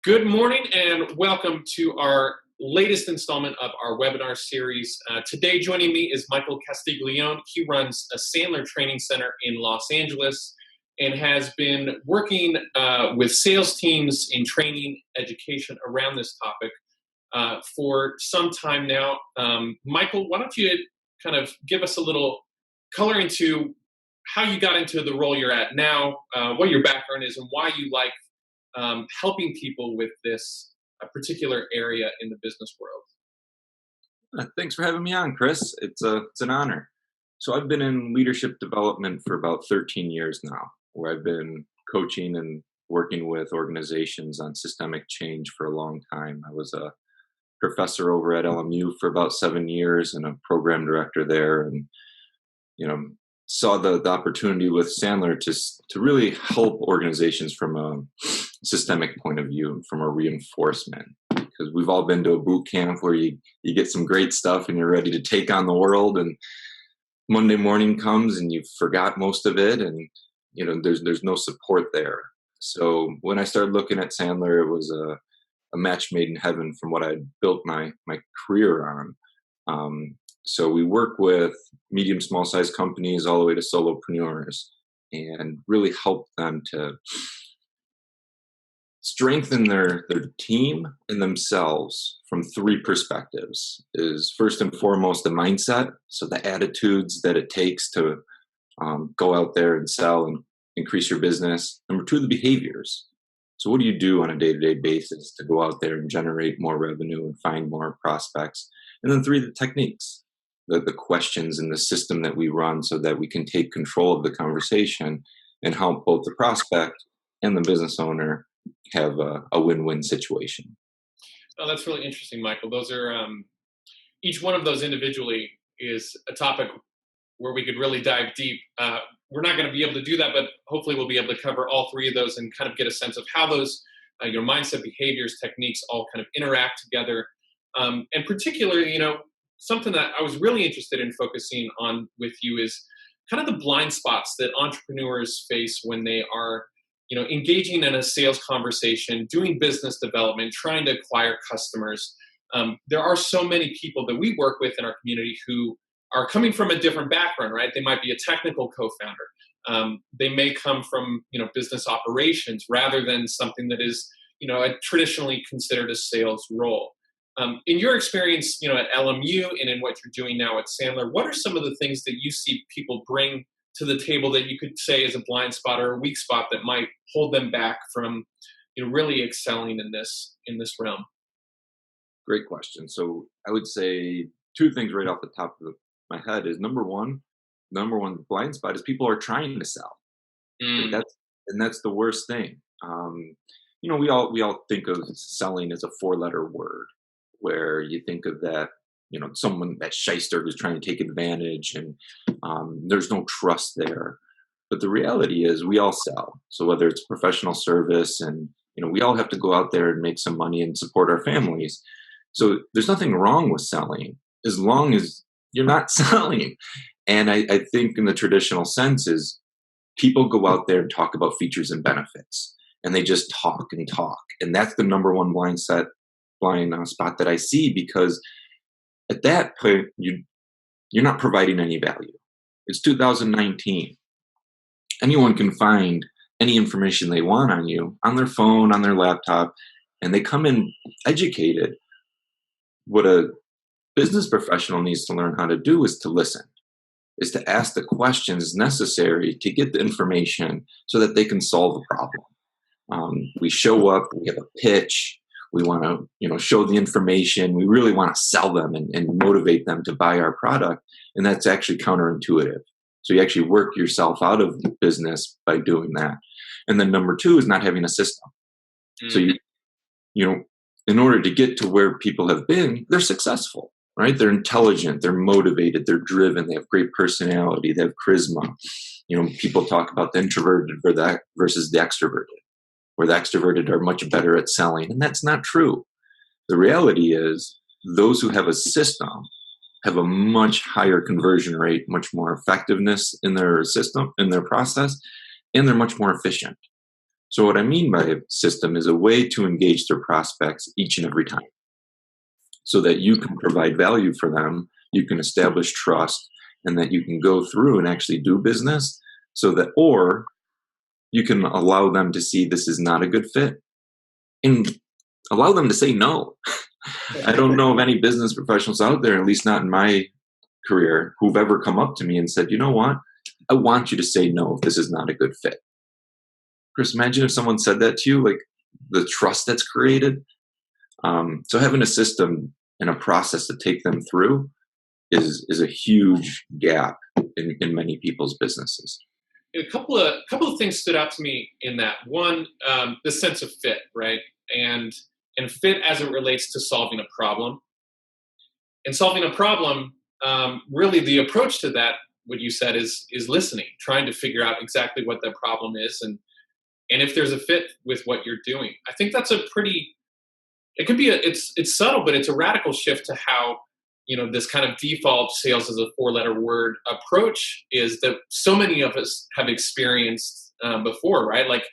Good morning and welcome to our latest installment of our webinar series. Today joining me is Michael Castiglione. He runs a Sandler Training Center in Los Angeles and has been working with sales teams in training education around this topic for some time now. Michael, why don't you kind of give us a little color into how you got into the role you're at now, what your background is, and why you like helping people with this particular area in the business world. Thanks for having me on, Chris. It's an honor. So I've been in leadership development for about 13 years now, where I've been coaching and working with organizations on systemic change for a long time. I was a professor over at LMU for about 7 years and a program director there, and saw the opportunity with Sandler to really help organizations from a systemic point of view, from a reinforcement. Because we've all been to a boot camp where you get some great stuff and you're ready to take on the world, and Monday morning comes and you forgot most of it, and there's no support there. So when I started looking at Sandler, it was a match made in heaven from what I'd built my career on. So we work with medium, small size companies all the way to solopreneurs and really help them to strengthen their team and themselves from three perspectives. Is first and foremost the mindset, so the attitudes that it takes to go out there and sell and increase your business. Number two, the behaviors. So what do you do on a day-to-day basis to go out there and generate more revenue and find more prospects? And then three, the techniques, the questions and the system that we run so that we can take control of the conversation and help both the prospect and the business owner have a win-win situation. Oh, that's really interesting, Michael. Those are each one of those individually is a topic where we could really dive deep. We're not going to be able to do that, but hopefully we'll be able to cover all three of those and kind of get a sense of how those your mindset, behaviors, techniques all kind of interact together. And particularly, something that I was really interested in focusing on with you is kind of the blind spots that entrepreneurs face when they are engaging in a sales conversation, doing business development, trying to acquire customers. There are so many people that we work with in our community who are coming from a different background, right? They might be a technical co-founder. They may come from, business operations rather than something that is, traditionally considered a sales role. In your experience, at LMU and in what you're doing now at Sandler, what are some of the things that you see people bring to the table that you could say is a blind spot or a weak spot that might hold them back from, really excelling in this realm? Great question. So I would say two things right off the top of my head is number one blind spot is people are trying to sell. That's the worst thing. We all think of selling as a 4-letter word, where you think of that, someone, that shyster who's trying to take advantage, and there's no trust there. But the reality is we all sell. So whether it's professional service and, we all have to go out there and make some money and support our families. So there's nothing wrong with selling as long as you're not selling. And I think in the traditional sense is people go out there and talk about features and benefits, and they just talk and talk. And that's the number one blind spot that I see, because at that point, you're not providing any value. It's 2019. Anyone can find any information they want on you, on their phone, on their laptop, and they come in educated. What a business professional needs to learn how to do is to listen, is to ask the questions necessary to get the information so that they can solve the problem. We show up, we have a pitch, we want to, show the information. We really want to sell them and motivate them to buy our product. And that's actually counterintuitive. So you actually work yourself out of business by doing that. And then number two is not having a system. So in order to get to where people have been, they're successful, right? They're intelligent, they're motivated, they're driven, they have great personality, they have charisma. People talk about the introverted versus the extroverted, where the extroverted are much better at selling. And that's not true. The reality is those who have a system have a much higher conversion rate, much more effectiveness in their system, in their process, and they're much more efficient. So what I mean by a system is a way to engage their prospects each and every time so that you can provide value for them, you can establish trust, and that you can go through and actually do business so that, or you can allow them to see this is not a good fit and allow them to say no. I don't know of any business professionals out there, at least not in my career, who've ever come up to me and said, you know what? I want you to say no if this is not a good fit. Chris, imagine if someone said that to you, like the trust that's created. So having a system and a process to take them through is a huge gap in many people's businesses. A couple of things stood out to me in that. One, the sense of fit, right? And fit as it relates to solving a problem. And solving a problem, really the approach to that, what you said, is listening, trying to figure out exactly what that problem is and if there's a fit with what you're doing. I think that's a pretty, it could be it's subtle, but it's a radical shift to how, this kind of default sales as a 4-letter word approach is that so many of us have experienced before, right? Like,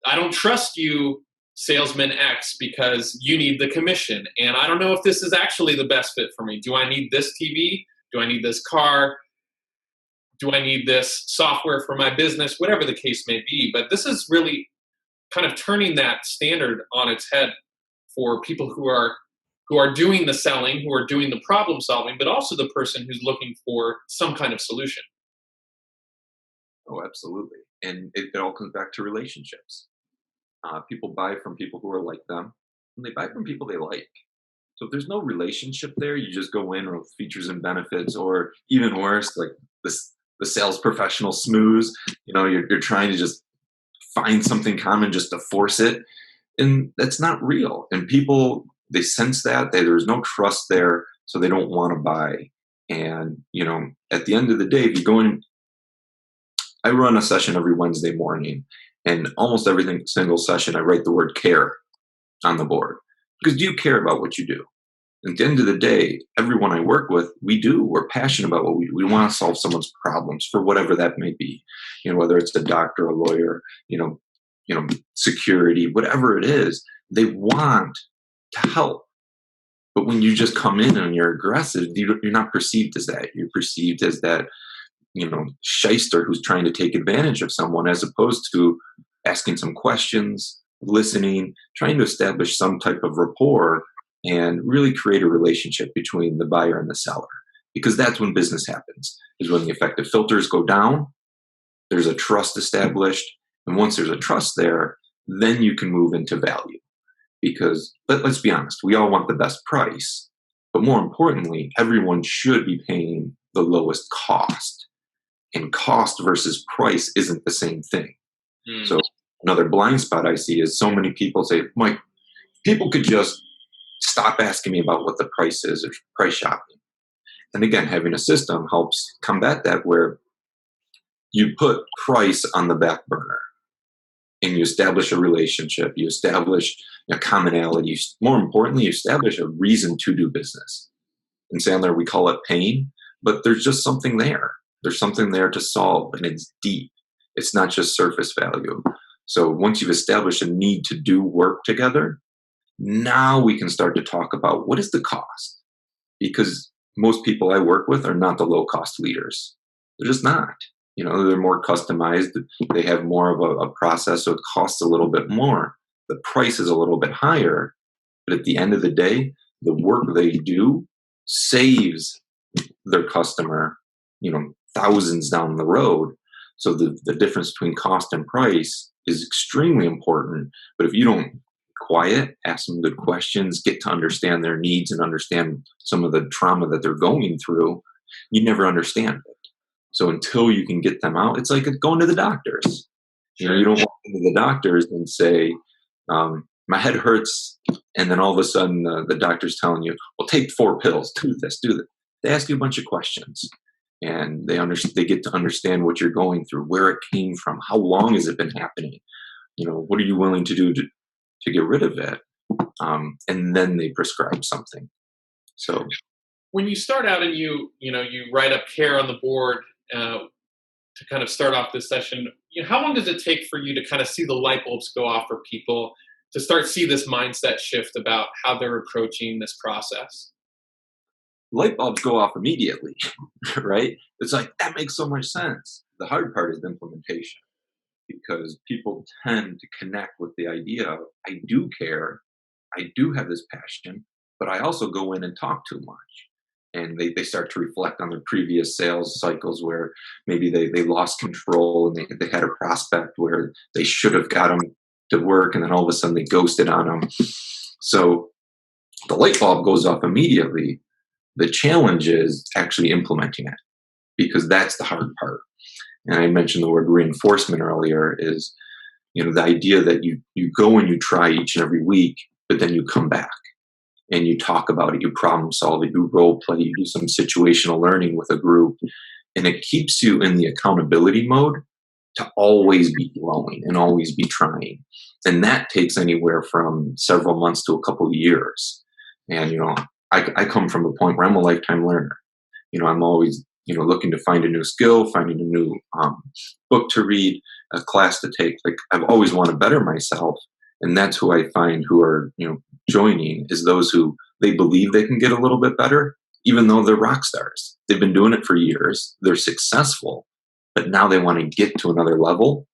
I don't trust you, salesman X, because you need the commission. And I don't know if this is actually the best fit for me. Do I need this TV? Do I need this car? Do I need this software for my business? Whatever the case may be. But this is really kind of turning that standard on its head for people who are doing the selling, who are doing the problem solving, but also the person who's looking for some kind of solution. Oh, absolutely. And it all comes back to relationships. People buy from people who are like them, and they buy from people they like. So if there's no relationship there, you just go in with features and benefits, or even worse, like the sales professional smooze. You're trying to just find something common just to force it, and that's not real. And people, they sense that there's no trust there, so they don't want to buy. And at the end of the day, if you go in, I run a session every Wednesday morning, and almost every single session I write the word care on the board, because do you care about what you do? At the end of the day, everyone I work with, we're passionate about what we do. We want to solve someone's problems for whatever that may be, whether it's a doctor, a lawyer, security, whatever it is, they want to help. But when you just come in and you're aggressive, you're not perceived as that. You're perceived as that, shyster who's trying to take advantage of someone, as opposed to asking some questions, listening, trying to establish some type of rapport and really create a relationship between the buyer and the seller. Because that's when business happens, is when the effective filters go down, there's a trust established, and once there's a trust there, then you can move into value. Because let's be honest, we all want the best price, but more importantly, everyone should be paying the lowest cost. And cost versus price isn't the same thing. So another blind spot I see is so many people say, Mike, people could just stop asking me about what the price is, or price shopping. And again, having a system helps combat that, where you put price on the back burner and you establish a relationship, you establish a commonality. More importantly, you establish a reason to do business. In Sandler, we call it pain, but there's just something there. There's something there to solve, and it's deep. It's not just surface value. So once you've established a need to do work together, now we can start to talk about what is the cost. Because most people I work with are not the low-cost leaders. They're just not. They're more customized. They have more of a process, so it costs a little bit more. The price is a little bit higher. But at the end of the day, the work they do saves their customer, thousands down the road. So the difference between cost and price is extremely important. But if you don't quiet, ask them good questions, get to understand their needs and understand some of the trauma that they're going through, you never understand it. So until you can get them out, it's like going to the doctors. You don't walk into the doctors and say, my head hurts, and then all of a sudden the doctor's telling you, well, take 4 pills, do this, do that. They ask you a bunch of questions, and they get to understand what you're going through, where it came from, how long has it been happening, what are you willing to do to get rid of it, and then they prescribe something. So when you start out and you write up care on the board, to kind of start off this session, how long does it take for you to kind of see the light bulbs go off for people to start see this mindset shift about how they're approaching this process? Light bulbs go off immediately, right? It's like, that makes so much sense. The hard part is the implementation, because people tend to connect with the idea of, I do care, I do have this passion, but I also go in and talk too much. And they start to reflect on their previous sales cycles where maybe they lost control and they had a prospect where they should have got them to work, and then all of a sudden they ghosted on them. So the light bulb goes off immediately. The challenge is actually implementing it, because that's the hard part. And I mentioned the word reinforcement earlier, is the idea that you go and you try each and every week, but then you come back and you talk about it, you problem solve it, you role play, you do some situational learning with a group, and it keeps you in the accountability mode to always be growing and always be trying. And that takes anywhere from several months to a couple of years. And, I come from a point where I'm a lifetime learner. I'm always, looking to find a new skill, finding a new book to read, a class to take. Like, I've always wanted to better myself. And that's who I find who are, joining, is those who they believe they can get a little bit better, even though they're rock stars. They've been doing it for years. They're successful, but now they want to get to another level.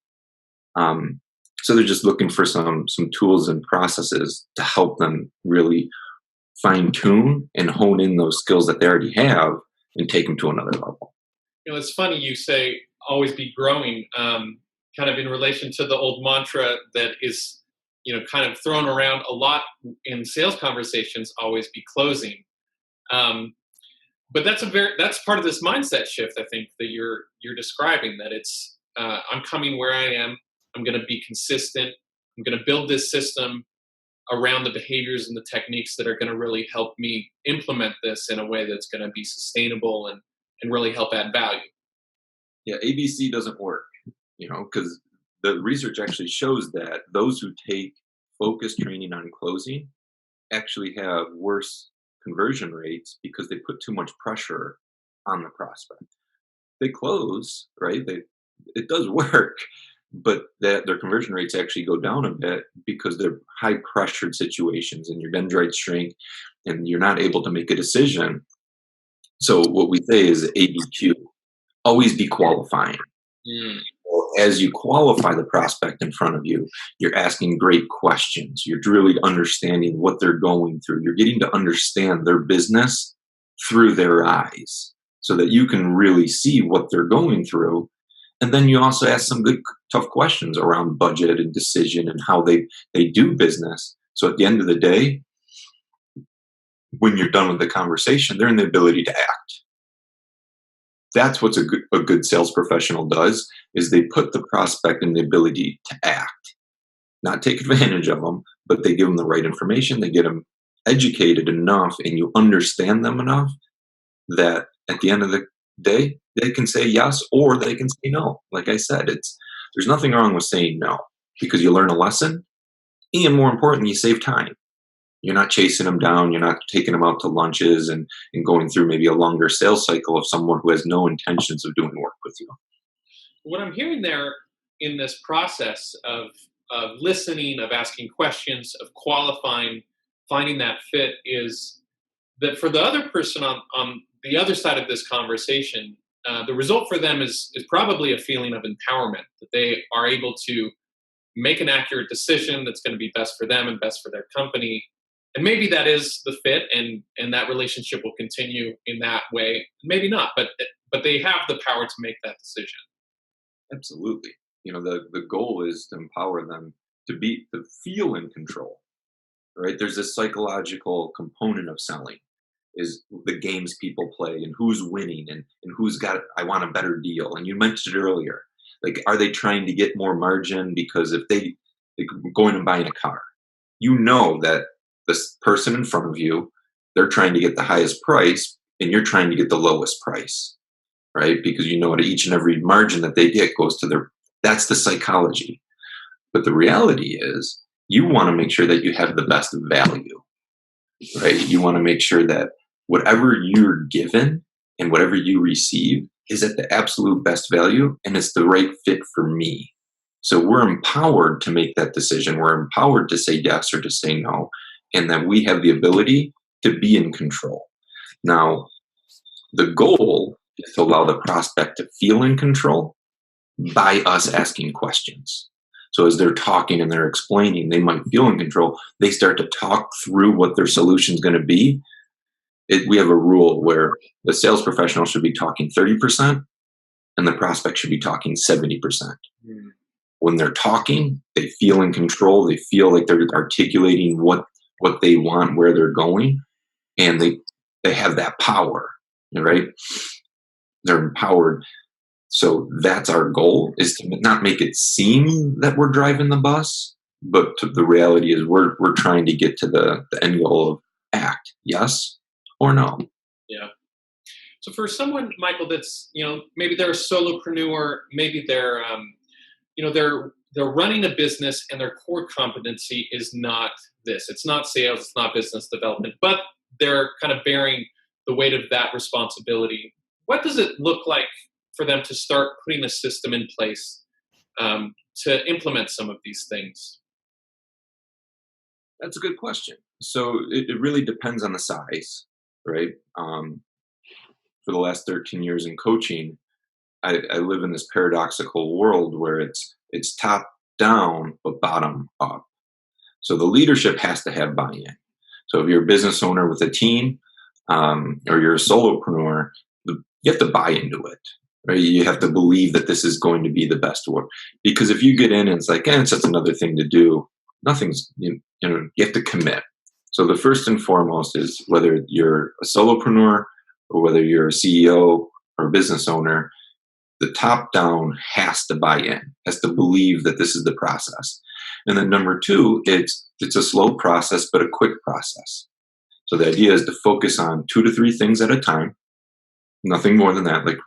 So they're just looking for some tools and processes to help them really fine tune and hone in those skills that they already have and take them to another level. It's funny you say always be growing, kind of in relation to the old mantra that is, kind of thrown around a lot in sales conversations, always be closing. But that's part of this mindset shift, I think, that you're describing, that it's, I'm coming where I am. I'm going to be consistent. I'm going to build this system around the behaviors and the techniques that are going to really help me implement this in a way that's going to be sustainable and really help add value. Yeah, ABC doesn't work, because the research actually shows that those who take focused training on closing actually have worse conversion rates because they put too much pressure on the prospect. They close, right? It does work, but their conversion rates actually go down a bit because they're high pressured situations and your dendrites shrink and you're not able to make a decision. So what we say is ABQ, always be qualifying. As you qualify the prospect in front of you, you're asking great questions. You're really understanding what they're going through. You're getting to understand their business through their eyes so that you can really see what they're going through. And then you also ask some good, tough questions around budget and decision and how they do business. So at the end of the day, when you're done with the conversation, they're in the ability to act. That's what a good sales professional does, is they put the prospect in the ability to act, not take advantage of them, but they give them the right information. They get them educated enough and you understand them enough that at the end of the day, they can say yes or they can say no. Like I said, there's nothing wrong with saying no, because you learn a lesson, and more importantly, you save time. You're not chasing them down. You're not taking them out to lunches and going through maybe a longer sales cycle of someone who has no intentions of doing work with you. What I'm hearing there in this process of listening, of asking questions, of qualifying, finding that fit, is that for the other person on the other side of this conversation, the result for them is probably a feeling of empowerment, that they are able to make an accurate decision that's going to be best for them and best for their company. And maybe that is the fit, and that relationship will continue in that way. Maybe not, but they have the power to make that decision. Absolutely. The goal is to empower them to feel in control, right? There's this psychological component of selling, is the games people play and who's winning and who's got, I want a better deal. And you mentioned it earlier, like, are they trying to get more margin? Because if they go in and buying a car, that this person in front of you, they're trying to get the highest price and you're trying to get the lowest price, right? Because each and every margin that they get goes to that's the psychology. But the reality is you want to make sure that you have the best value, right? You want to make sure that whatever you're given and whatever you receive is at the absolute best value and it's the right fit for me. So we're empowered to make that decision. We're empowered to say yes or to say no, and that we have the ability to be in control. Now, the goal is to allow the prospect to feel in control by us asking questions. So as they're talking and they're explaining, they might feel in control. They start to talk through what their solution is going to be. We have a rule where the sales professional should be talking 30% and the prospect should be talking 70%. Mm. When they're talking, they feel in control. They feel like they're articulating what they want, where they're going, and they have that power, right? They're empowered. So that's our goal, is to not make it seem that we're driving the bus, but the reality is we're trying to get to the end goal of act, yes or no. Yeah. So for someone, Michael, that's, maybe they're a solopreneur, maybe they're, they're running a business and their core competency is not this. It's not sales, it's not business development, but they're kind of bearing the weight of that responsibility. What does it look like for them to start putting a system in place to implement some of these things? That's a good question. So it really depends on the size, right? For the last 13 years in coaching, I live in this paradoxical world where it's top down but bottom up. So the leadership has to have buy-in. So if you're a business owner with a team, or you're a solopreneur, you have to buy into it. Right? You have to believe that this is going to be the best work. Because if you get in and it's like, it's just another thing to do, nothing's, you have to commit. So the first and foremost is whether you're a solopreneur or whether you're a CEO or a business owner, the top down has to buy in, has to believe that this is the process. And then number two, it's a slow process, but a quick process. So the idea is to focus on 2 to 3 things at a time, nothing more than that. Like,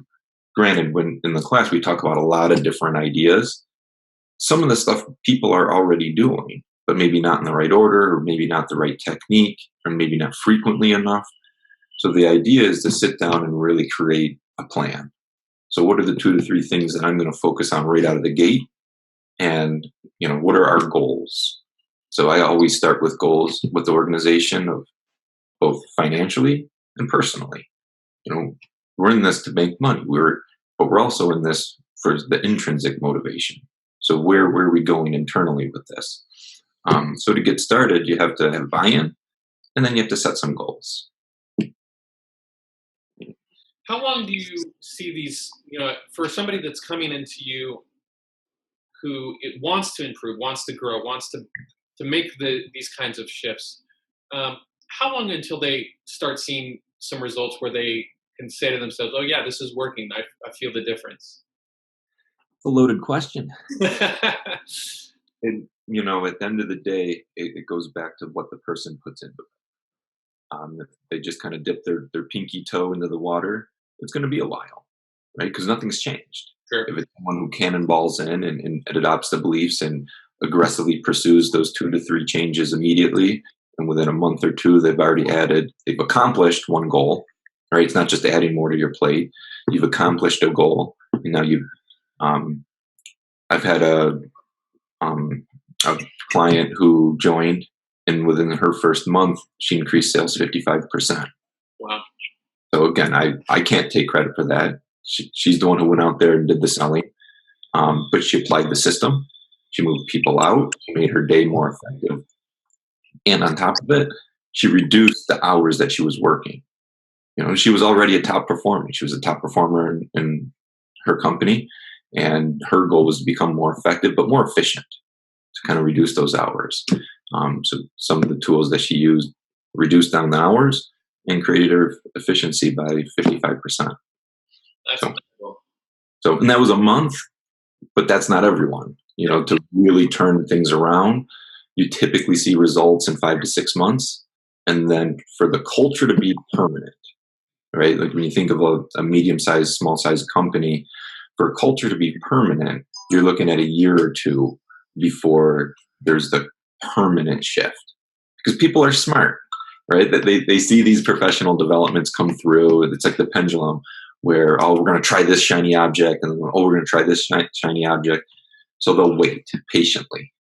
granted, when in the class we talk about a lot of different ideas, some of the stuff people are already doing, but maybe not in the right order, or maybe not the right technique, or maybe not frequently enough. So the idea is to sit down and really create a plan. So what are the 2 to 3 things that I'm going to focus on right out of the gate? And, what are our goals? So I always start with goals with the organization of both financially and personally. We're in this to make money. But we're also in this for the intrinsic motivation. So where are we going internally with this? So to get started, you have to have buy-in, and then you have to set some goals. How long do you see these, for somebody that's coming into you who wants to improve, wants to grow, wants to make these kinds of shifts, how long until they start seeing some results where they can say to themselves, oh yeah, this is working, I feel the difference? It's a loaded question. And, at the end of the day, it goes back to what the person puts into it. If they just kind of dip their pinky toe into the water, it's going to be a while, right? Because nothing's changed. Sure. If it's someone who cannonballs in and adopts the beliefs and aggressively pursues those 2 to 3 changes immediately, and within a month or 2, they've accomplished one goal, right? It's not just adding more to your plate. You've accomplished a goal, and now I've had a client who joined, and within her first month, she increased sales 55%. Wow. So again, I can't take credit for that. She's the one who went out there and did the selling, but she applied the system. She moved people out. She made her day more effective. And on top of it, she reduced the hours that she was working. She was already a top performer. She was a top performer in her company, and her goal was to become more effective, but more efficient, to kind of reduce those hours. So some of the tools that she used reduced down the hours and created her efficiency by 55%. That's cool. So, and that was a month, but that's not everyone. To really turn things around, you typically see results in 5 to 6 months. And then for the culture to be permanent, right? Like when you think of a medium-sized, small-sized company, for a culture to be permanent, you're looking at a year or 2 before there's the permanent shift. Because people are smart, right? That they see these professional developments come through. It's like the pendulum. where, oh, we're going to try this shiny object, and oh, we're going to try this shiny object. So they'll wait patiently,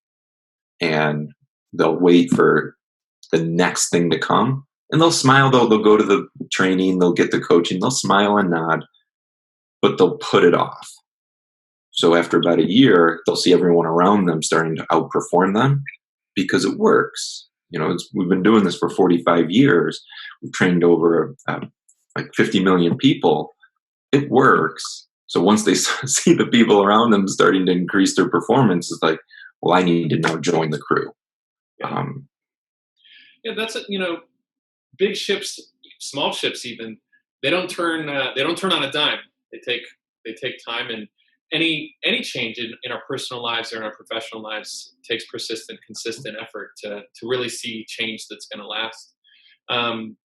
and they'll wait for the next thing to come, and they'll smile. They'll go to the training, they'll get the coaching, they'll smile and nod, but they'll put it off. So after about a year, they'll see everyone around them starting to outperform them because it works. We've been doing this for 45 years. We've trained over like 50 million people. It works. So once they see the people around them starting to increase their performance, it's like, well, I need to now join the crew. Yeah, that's it. Big ships, small ships, even they don't turn on a dime. They take time, and any change in our personal lives or in our professional lives takes persistent, consistent effort to really see change that's going to last. And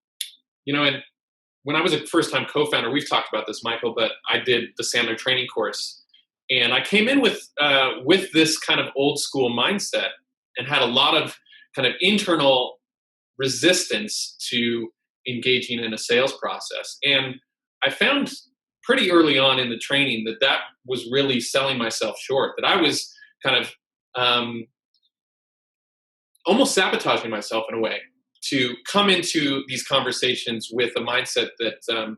when I was a first-time co-founder, we've talked about this, Michael, but I did the Sandler Training course, and I came in with this kind of old school mindset and had a lot of kind of internal resistance to engaging in a sales process. And I found pretty early on in the training that was really selling myself short, that I was kind of almost sabotaging myself in a way to come into these conversations with a mindset that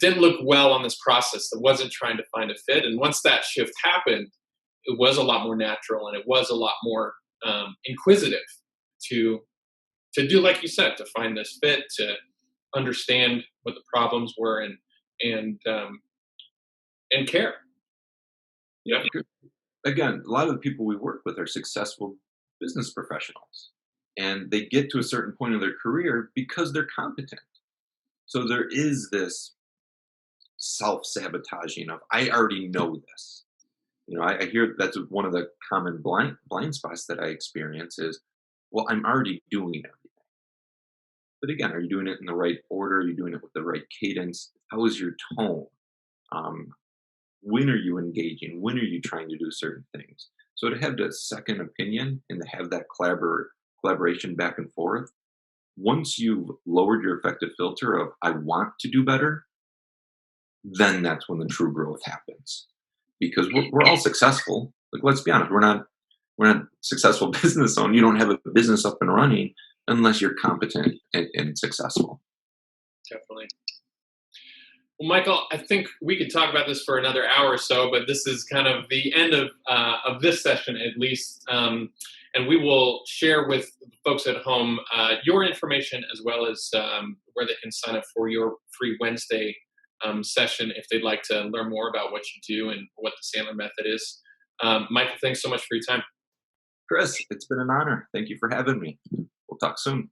didn't look well on this process, that wasn't trying to find a fit. And once that shift happened, it was a lot more natural, and it was a lot more inquisitive to do, like you said, to find this fit, to understand what the problems were, and care. Yeah. Again, a lot of the people we work with are successful business professionals, and they get to a certain point of their career because they're competent. So there is this self-sabotaging of, I already know this. I hear that's one of the common blind spots that I experience is, well, I'm already doing everything. But again, are you doing it in the right order? Are you doing it with the right cadence? How is your tone? When are you engaging? When are you trying to do certain things? So to have that second opinion and to have that collaboration back and forth, once you've lowered your effective filter of, I want to do better, then that's when the true growth happens. Because we're all successful. Like, let's be honest, we're not successful business owners. You don't have a business up and running unless you're competent and successful. Definitely. Well, Michael, I think we could talk about this for another hour or so, but this is kind of the end of this session, at least. And we will share with folks at home your information, as well as where they can sign up for your free Wednesday session if they'd like to learn more about what you do and what the Sandler method is. Michael, thanks so much for your time. Chris, it's been an honor. Thank you for having me. We'll talk soon.